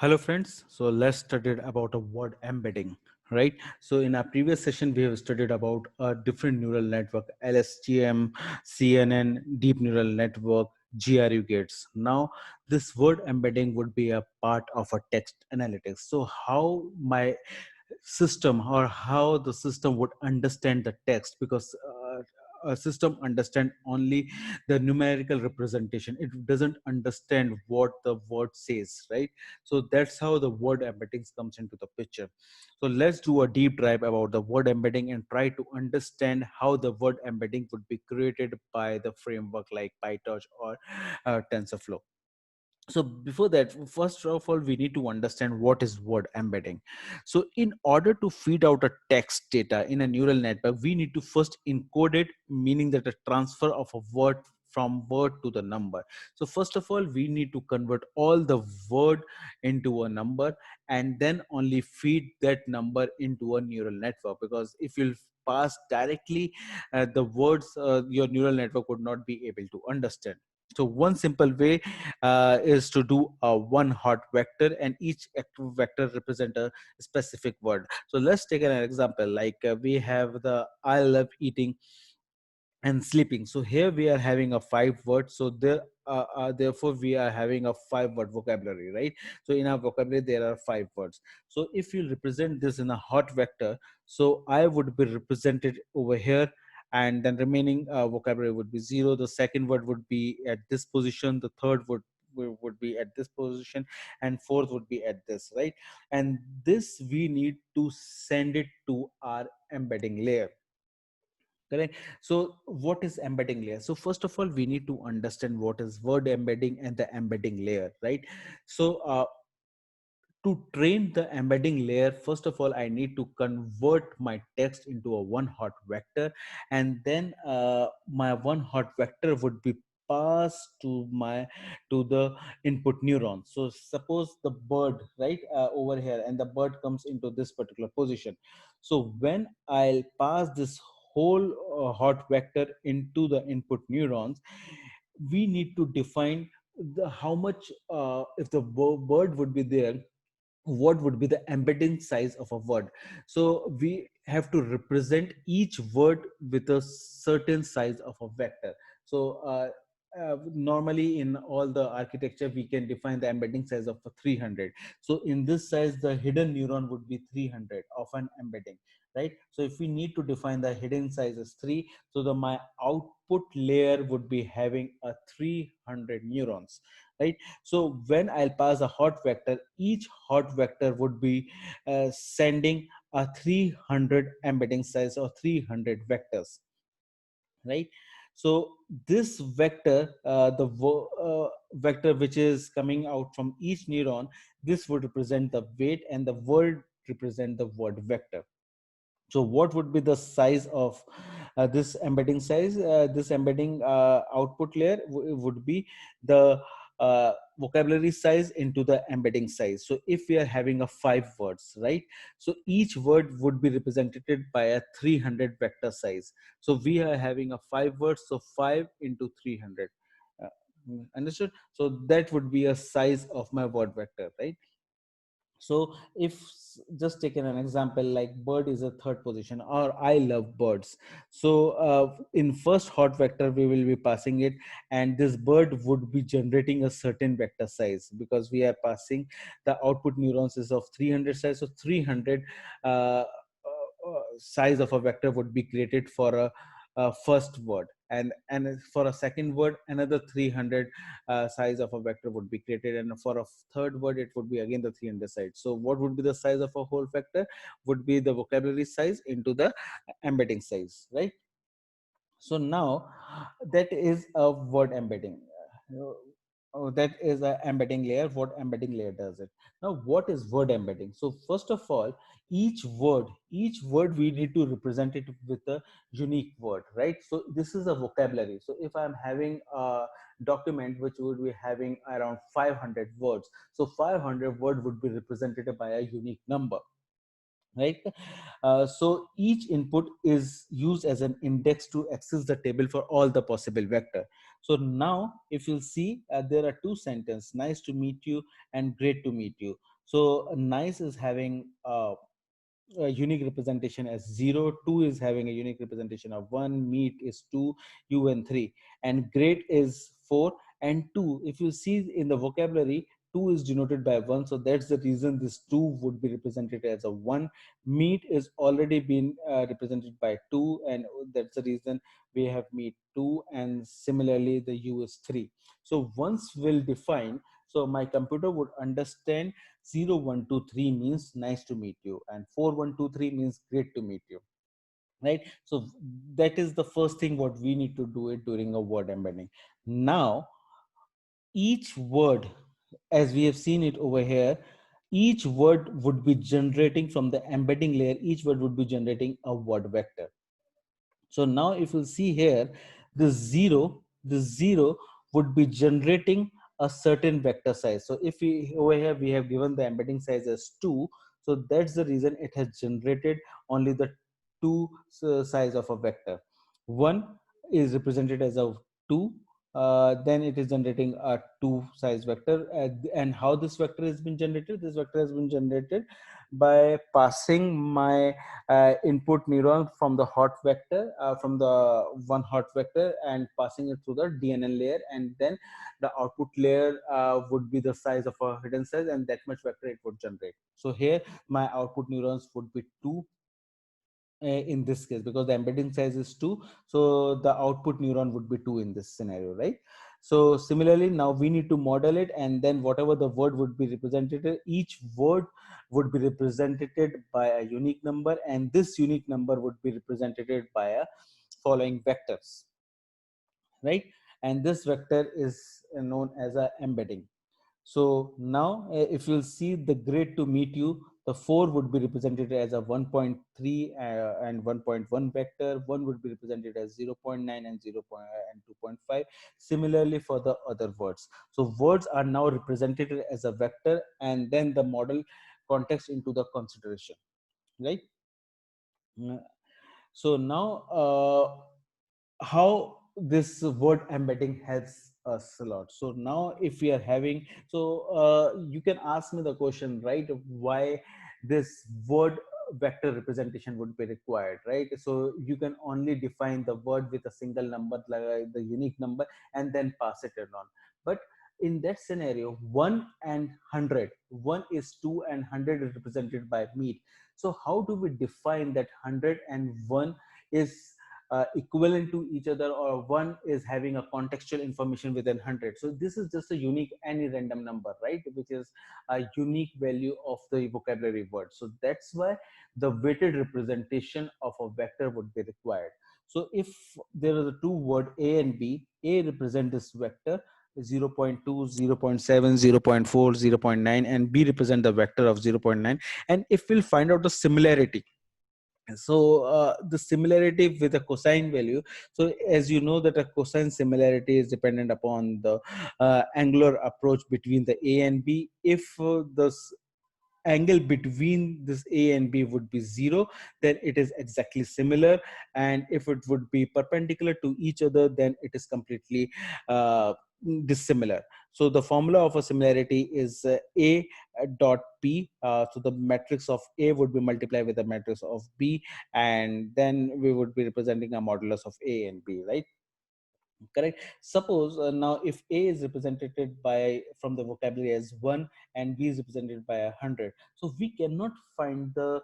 Hello friends, so let's study about a word embedding, right? So in our previous session, we have studied about a different neural network, LSTM, CNN, deep neural network, GRU gates. Now, this word embedding would be a part of a text analytics. So how my system or how the system would understand the text, because a system understand only the numerical representation, it doesn't understand what the word says, right? So that's how the word embeddings comes into the picture. So let's do a deep dive about the word embedding and try to understand how the word embedding would be created by the framework like PyTorch or TensorFlow. So before that, first of all, we need to understand what is word embedding. So in order to feed out a text data in a neural network, we need to first encode it, meaning that a transfer of a word from word to the number. So first of all, we need to convert all the word into a number and then only feed that number into a neural network, because if you pass directly the words, your neural network would not be able to understand. So one simple way is to do a one hot vector, and each active vector represent a specific word. So let's take an example, like we have the I love eating and sleeping. So here we are having a five word, so therefore we are having a five word vocabulary, right? So in our vocabulary there are five words. So if you represent this in a hot vector, so I would be represented over here, and then remaining vocabulary would be zero. The second word would be at this position, the third would be at this position, and fourth would be at this, right? And this we need to send it to our embedding layer. Correct. So what is embedding layer? So first of all, we need to understand what is word embedding and the embedding layer, right? So to train the embedding layer, first of all, I need to convert my text into a one hot vector, and then my one hot vector would be passed to the input neuron. So suppose the bird, right, over here, and the bird comes into this particular position. So when I'll pass this whole hot vector into the input neurons, we need to define the how much, if the bird would be there, what would be the embedding size of a word. So we have to represent each word with a certain size of a vector. So normally in all the architecture we can define the embedding size of a 300. So in this size the hidden neuron would be 300 of an embedding, right? So if we need to define the hidden size as 3, so the my output layer would be having a 300 neurons, right? So when I'll pass a hot vector, each hot vector would be sending a 300 embedding size or 300 vectors, right? So this vector, vector which is coming out from each neuron, this would represent the weight, and the word represent the word vector. So what would be the size of this embedding size? This embedding output layer would be the vocabulary size into the embedding size. So if we are having a five words, right? So each word would be represented by a 300 vector size. So we are having a five words, so 5 into 300. Uh, Understood? So that would be a size of my word vector, right? So if just taking an example like bird is a third position, or I love birds. So in first hot vector we will be passing it, and this bird would be generating a certain vector size, because we are passing the output neurons is of 300 size. So 300 size of a vector would be created for a first word, and for a second word another 300 size of a vector would be created, and for a third word it would be again the 300 size. So what would be the size of a whole vector? Would be the vocabulary size into the embedding size, right? So now that is a word embedding. That is a embedding layer. What embedding layer does it? Now what is word embedding? So first of all, each word we need to represent it with a unique word, right? So this is a vocabulary. So if I'm having a document which would be having around 500 words, so 500 word would be represented by a unique number. right? So each input is used as an index to access the table for all the possible vector. So now if you'll see, there are two sentences: nice to meet you and great to meet you. So nice is having a unique representation as 0, 2 is having a unique representation of 1, meet is 2, u and 3, and great is 4 and 2. If you see in the vocabulary, 2 is denoted by 1, so that's the reason this 2 would be represented as a 1. Meet is already been represented by 2, and that's the reason we have meet 2, and similarly the u is 3. So once we'll define, so my computer would understand 0123 means nice to meet you, and 4123 means great to meet you, right? So that is the first thing what we need to do it during a word embedding. Now each word, as we have seen it over here, each word would be generating from the embedding layer, each word would be generating a word vector. So now if you see here, the zero would be generating a certain vector size. So if we over here we have given the embedding size as 2, so that's the reason it has generated only the 2 size of a vector. 1 is represented as a 2, then it is generating a 2 size vector. And how this vector has been generated? This vector has been generated by passing my input neuron from the hot vector, from the one hot vector, and passing it through the DNN layer, and then the output layer would be the size of a hidden size, and that much vector it would generate. So here my output neurons would be 2 in this case, because the embedding size is 2, so the output neuron would be 2 in this scenario, right? So similarly, now we need to model it, and then whatever the word would be represented, each word would be represented by a unique number, and this unique number would be represented by a following vectors, right? And this vector is known as a embedding. So now if you'll see the great to meet you, the 4 would be represented as a 1.3 and 1.1 vector. 1 would be represented as 0.9 and 0. And 2.5. Similarly for the other words. So words are now represented as a vector, and then the model context into the consideration, right? Mm, So now how this word embedding helps us a lot. So now if we are having, so you can ask me the question, right? Why this word vector representation would be required, right? So you can only define the word with a single number, like the unique number, and then pass it along. But in that scenario, 1 and 100, 1 is 2 and 100 is represented by meet. So how do we define that 100 and 1 is equivalent to each other, or one is having a contextual information within 100? So this is just a unique any random number, right, which is a unique value of the vocabulary word. So that's why the weighted representation of a vector would be required. So if there is a two word a and b, a represent this vector 0.2, 0.7, 0.4, 0.9, and b represent the vector of 0.9. And if we'll find out the similarity, so the similarity with a cosine value, so as you know that a cosine similarity is dependent upon the angular approach between the a and b. If the angle between this a and b would be 0, then it is exactly similar, and if it would be perpendicular to each other, then it is completely uh, dissimilar. So the formula of a similarity is a dot p. So the matrix of a would be multiplied with the matrix of b, and then we would be representing a modulus of a and b, right? Correct. Suppose now if a is represented by from the vocabulary as 1 and b is represented by 100, so we cannot find the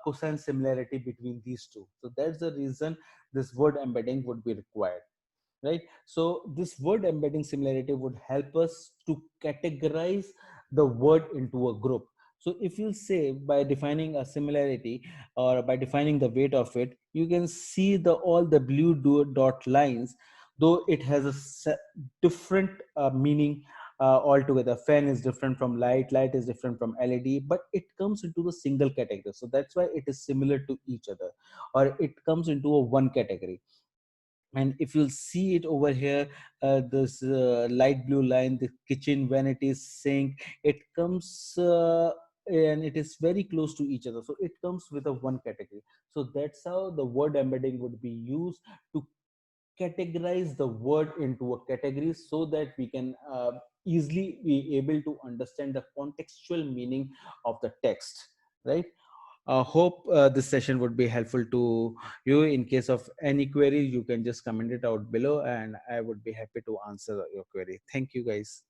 cosine similarity between these two. So that's the reason this word embedding would be required, right? So this word embedding similarity would help us to categorize the word into a group. So if you say by defining a similarity or by defining the weight of it, you can see the all the blue dot lines, though it has a different meaning altogether. Fan is different from light, light is different from LED, but it comes into the single category. So that's why it is similar to each other, or it comes into a one category. And if you'll see it over here, this light blue line, the kitchen vanity sink, it comes and it is very close to each other, so it comes with a one category. So that's how the word embedding would be used to categorize the word into a category, so that we can easily be able to understand the contextual meaning of the text, right? Hope this session would be helpful to you. In case of any query, you can just comment it out below and I would be happy to answer your query. Thank you guys.